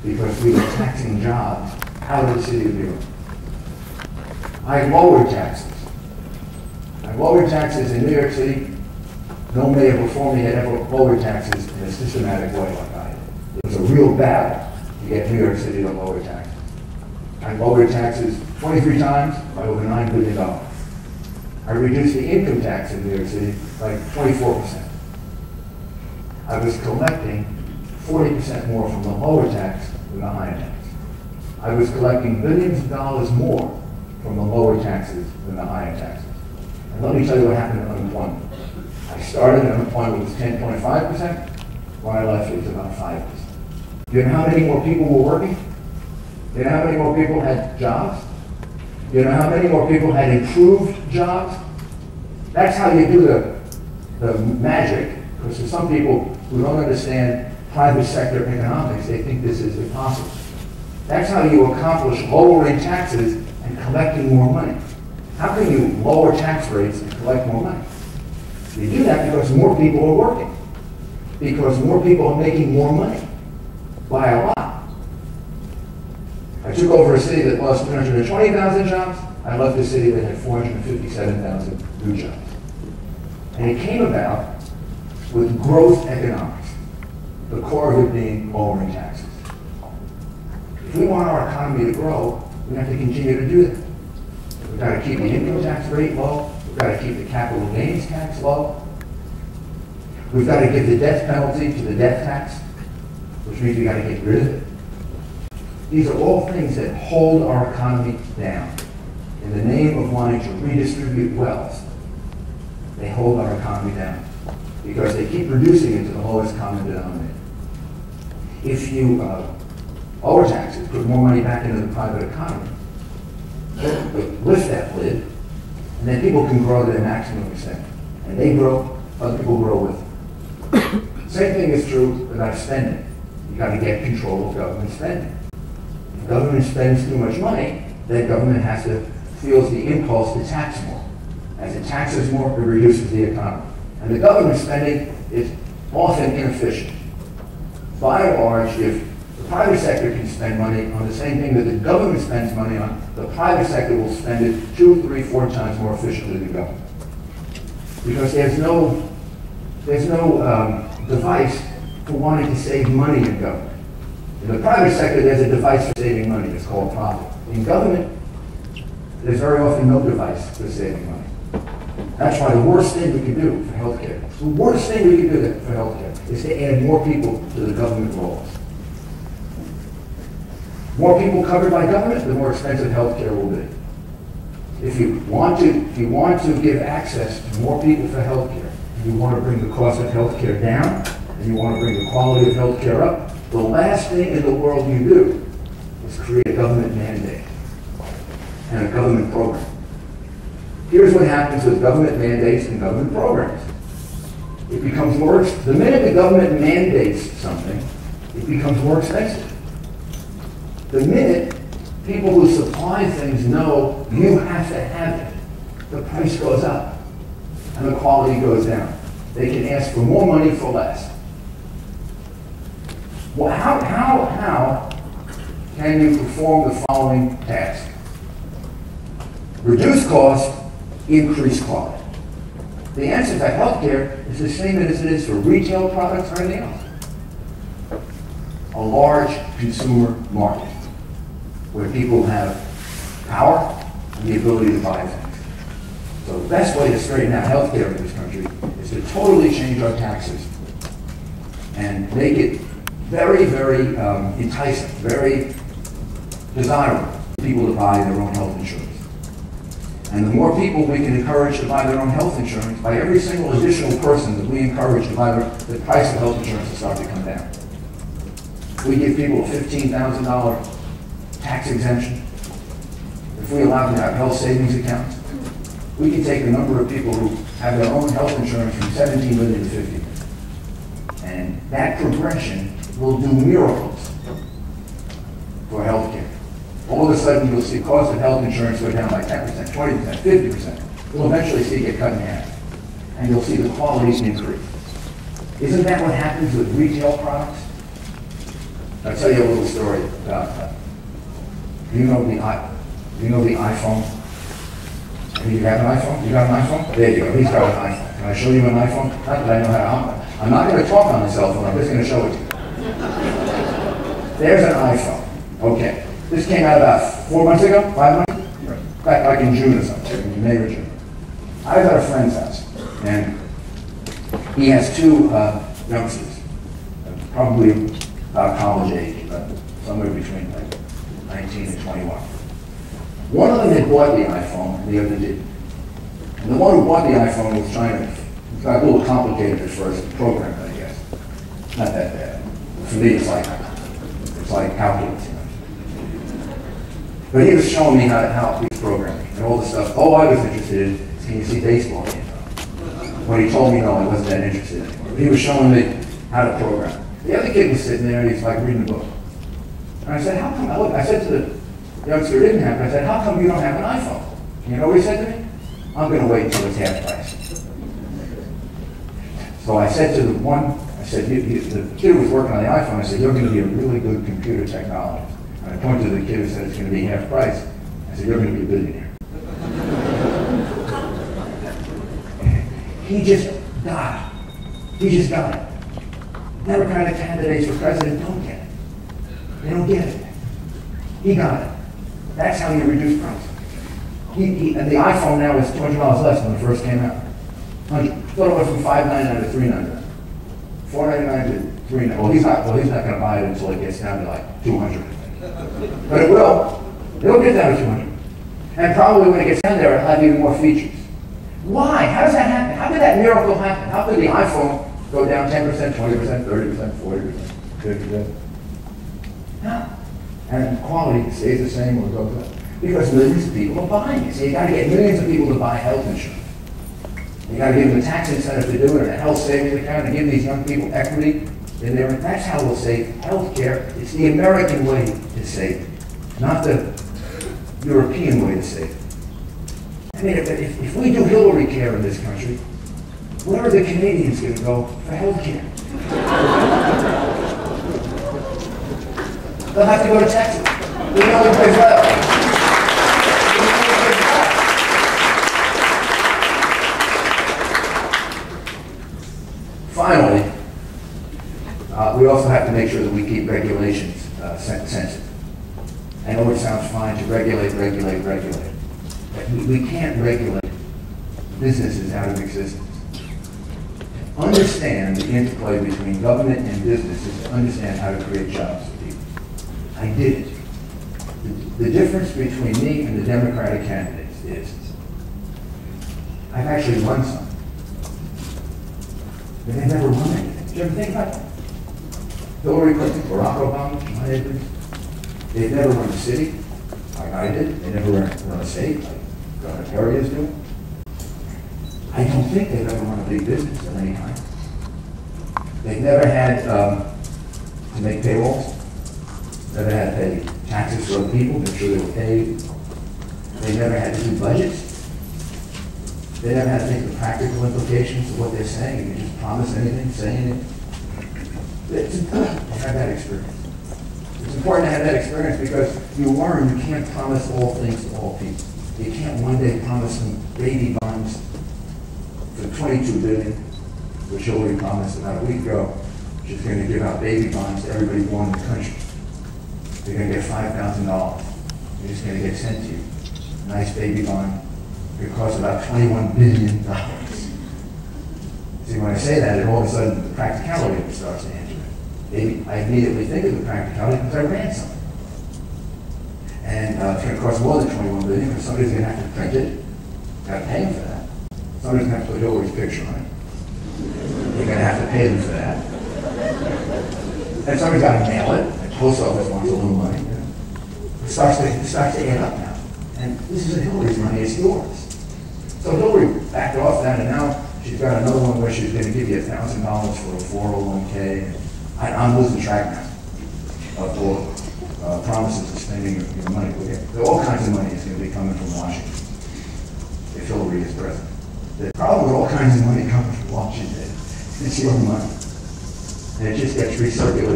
because we were taxing jobs out of the city of New York. I lowered taxes. I lowered taxes in New York City. No mayor before me had ever lowered taxes in a systematic way like I did. It was a real battle to get New York City to lower taxes. I lowered taxes 23 times by over $9 billion. I reduced the income tax in New York City by 24%. I was collecting 40% more from the lower tax than the higher tax. I was collecting billions of dollars more from the lower taxes than the higher taxes. And let me tell you what happened to unemployment. I started, unemployment was 10.5%. When I left, it was about 5%. Do you know how many more people were working? Do you know how many more people had jobs? Do you know how many more people had improved jobs? That's how you do the magic, because for some people who don't understand private sector economics, they think this is impossible. That's how you accomplish lowering taxes and collecting more money. How can you lower tax rates and collect more money? You do that because more people are working, because more people are making more money by a lot. I took over a city that lost 320,000 jobs. I left a city that had 457,000 new jobs. And it came about with growth economics, the core of it being lowering taxes. If we want our economy to grow, we have to continue to do that. We've got to keep the income tax rate low. We've got to keep the capital gains tax low. We've got to give the death penalty to the death tax, which means we've got to get rid of it. These are all things that hold our economy down. In the name of wanting to redistribute wealth, they hold our economy down because they keep reducing it to the lowest common denominator. If you lower taxes, put more money back into the private economy, lift that lid, and then people can grow to their maximum extent. And they grow, other people grow with them. Same thing is true about spending. You've got to get control of government spending. If government spends too much money, then government feels the impulse to tax more. As it taxes more, it reduces the economy. And the government spending is often inefficient. By and large, if the private sector can spend money on the same thing that the government spends money on, the private sector will spend it 2, 3, 4 times more efficiently than the government. Because there's no device for wanting to save money in government. In the private sector, there's a device for saving money. It's called profit. In government, there's very often no device for saving money. That's why the worst thing we can do for healthcare, the worst thing we can do for healthcare is to add more people to the government rolls. More people covered by government, the more expensive healthcare will be. If you want to give access to more people for healthcare, and you want to bring the cost of healthcare down, and you want to bring the quality of healthcare up, the last thing in the world you do is create a government mandate and a government program. Here's what happens with government mandates and government programs. It becomes the minute the government mandates something, it becomes more expensive. The minute people who supply things know you have to have it, the price goes up and the quality goes down. They can ask for more money for less. Well, how can you perform the following task? Reduce cost, increase quality. The answer to healthcare is the same as it is for retail products or anything else. A large consumer market where people have power and the ability to buy things. So the best way to straighten out healthcare in this country is to totally change our taxes and make it very, very enticing, very desirable for people to buy their own health insurance. And the more people we can encourage to buy their own health insurance, by every single additional person that we encourage to buy the price of health insurance will start to come down. We give people a $15,000 tax exemption. If we allow them to have health savings accounts, we can take the number of people who have their own health insurance from 17 million to 50 million. And that progression will do miracles for healthcare. All of a sudden, you'll see cost of health insurance go down by 10%, 20%, 50%. You'll eventually see it get cut in half. And you'll see the quality increase. Isn't that what happens with retail products? I'll tell you a little story about that. Do you know the iPhone? Do you have an iPhone? You got an iPhone? There you go. He's got an iPhone. Can I show you an iPhone? Not that I know how to. I'm not going to talk on the cell phone. I'm just going to show it to you. There's an iPhone. Okay. This came out about 4 months ago, 5 months? Back like in June or something, in May or June. I was at a friend's house, and he has two youngsters, probably about college age, but somewhere between like 19 and 21. One of them had bought the iPhone, and the other didn't. And the one who bought the iPhone was trying to, it got a little complicated at first, the program, I guess. Not that bad. For me, it's like calculus, you know. But he was showing me how he's programming and all the stuff. All I was interested in is, can you see baseball games? When he told me no, I wasn't that interested anymore. But he was showing me how to program. The other kid was sitting there and he's like reading a book. And I said, how come? I said to the youngster who didn't have it, I said, how come you don't have an iPhone? You know what he said to me? I'm going to wait until it's half price. So I said to the one, I said, the kid who was working on the iPhone, I said, you're going to be a really good computer technologist. And I pointed to the kid who said it's going to be half price. I said, you're going to be a billionaire. He just got it. He just got it. Democratic candidates for president don't get it. They don't get it. He got it. That's how you reduce prices. And the iPhone now is $200 less than when it first came out. Thought it went from $599 to $399. $499 to $399. Well, he's not going to buy it until it gets down to like $200. But it will. It'll get down to $200. And probably when it gets down there, it'll have even more features. Why? How does that happen? How did that miracle happen? How could the iPhone go down 10%, 20%, 30%, 40%, 50%? How? And quality stays the same or goes up. Because millions of people are buying it. So you got to get millions of people to buy health insurance. You got to give them a tax incentive to do it, and a health savings account, and give these young people equity in there. That's how we'll save health care. It's the American way to save it, not the European way to save it. I mean, if we do Hillary care in this country, where are the Canadians going to go for health care? They'll have to go to Texas. We know it plays well. Finally, we also have to make sure that we keep regulations sensitive. I know it sounds fine to regulate. But we can't regulate businesses out of existence. To understand the interplay between government and business is to understand how to create jobs for people. I did it. The difference between me and the Democratic candidates is I've actually run some. But they never run anything. Did you ever think about that? Hillary Clinton, Barack Obama, my neighbors, they've never run a city like I did. They never run a state like Governor Perry is doing. I don't think they've ever run a big business of any kind. They've never had to make payrolls. Never had to pay taxes for other people, make sure they were paid. They never had to do budgets. They never had to think of the practical implications of what they're saying. You can just promise anything, say anything. It's important to have that experience. It's important to have that experience because you learn you can't promise all things to all people. You can't one day promise them baby bonds for $22 billion, which Hillary promised about a week ago. She's going to give out baby bonds to everybody born in the country. You're going to get $5,000. You're just going to get sent to you. A nice baby bond. It costs about $21 billion. See, when I say that, and all of a sudden the practicality of it starts to enter. I immediately think of the practicality because I ran something. And it's going to cost more than $21 billion because somebody's going to have to print it. Got to pay them for that. Somebody's going to have to put Hillary's picture on it. You're going to have to pay them for that. And somebody's got to mail it. The post office wants a little money. You know. It starts to add up now. And this isn't Hillary's money, it's yours. So Hillary backed off that, and now she's got another one where she's going to give you $1,000 for a 401k. I'm losing track now of all promises of spending your money. All kinds of money is going to be coming from Washington if Hillary is president. The problem with all kinds of money coming from Washington is your money. And it just gets recirculated.